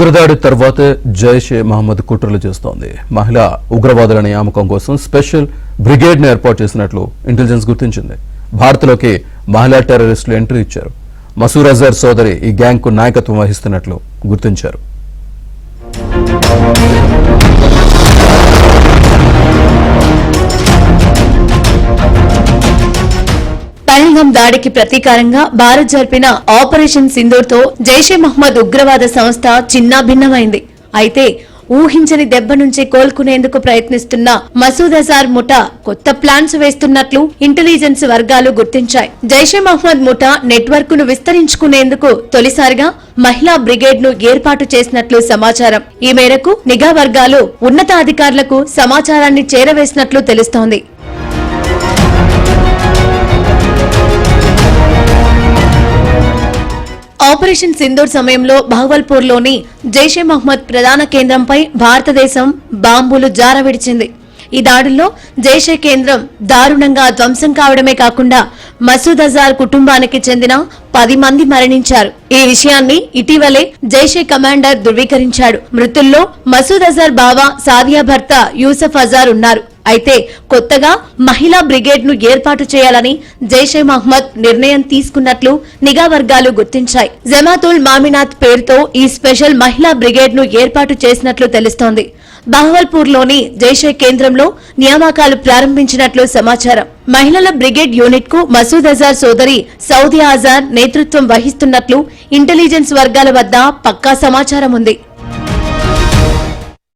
ఉగ్రదాడి తర్వాత జైషే మహమ్మద్ కుట్రలు చేస్తోంది. మహిళా ఉగ్రవాదుల నియామకం కోసం స్పెషల్ బ్రిగేడ్ ను ఏర్పాటు చేసినట్లు ఇంటెలిజెన్స్ గుర్తించింది. భారత్లోకి మహిళా టెర్రరిస్టులు ఎంట్రీ ఇచ్చారు. మసూద్ అజర్ సోదరి ఈ గ్యాంగ్ కు నాయకత్వం వహిస్తున్నట్లు గుర్తించారు. పహల్గాం దాడికి ప్రతీకారంగా భారత్ జరిపిన ఆపరేషన్ సింధూర్ తో జైషే మహమ్మద్ ఉగ్రవాద సంస్థ చిన్నాభిన్నమైంది. అయితే ఊహించని దెబ్బ నుంచి కోలుకునేందుకు ప్రయత్నిస్తున్న మసూద్ అజార్ ముఠా కొత్త ప్లాన్స్ వేస్తున్నట్లు ఇంటెలిజెన్స్ వర్గాలు గుర్తించాయి. జైషే మహమ్మద్ ముఠా నెట్వర్క్ ను విస్తరించుకునేందుకు తొలిసారిగా మహిళా బ్రిగేడ్ ను ఏర్పాటు చేసినట్లు సమాచారం. ఈ మేరకు నిఘా వర్గాలు ఉన్నతాధికారులకు సమాచారాన్ని చేరవేసినట్లు తెలుస్తోంది. ఆపరేషన్ సింధూర్ సమయంలో భాగల్పూర్లోని జైషే మహమ్మద్ ప్రధాన కేంద్రంపై భారతదేశం బాంబులు జారవిడిచింది. ఈ దాడుల్లో జైషే కేంద్రం దారుణంగా ధ్వంసం కావడమే కాకుండా మసూద్ అజార్ కుటుంబానికి చెందిన 10 మంది మరణించారు. ఈ విషయాన్ని ఇటీవలే జైషే కమాండర్ ధృవీకరించాడు. మృతుల్లో మసూద్ అజార్ బావ సాదియా భర్త యూసఫ్ అజార్ ఉన్నారు. అయితే కొత్తగా మహిళా బ్రిగేడ్ ను ఏర్పాటు చేయాలని జైషే మహమ్మద్ నిర్ణయం తీసుకున్నట్లు నిఘా వర్గాలు గుర్తించాయి. జమాతుల్ మామినాత్ పేరుతో ఈ స్పెషల్ మహిళా బ్రిగేడ్ ను ఏర్పాటు చేసినట్లు తెలుస్తోంది. బహవల్పూర్లోని జైషే కేంద్రంలో నియామకాలు ప్రారంభించినట్లు సమాచారం. మహిళల బ్రిగేడ్ యూనిట్ కు మసూద్ అజార్ సోదరి సౌదియా అజార్ నేతృత్వం వహిస్తున్నట్లు ఇంటెలిజెన్స్ వర్గాల వద్ద పక్కా సమాచారం ఉంది.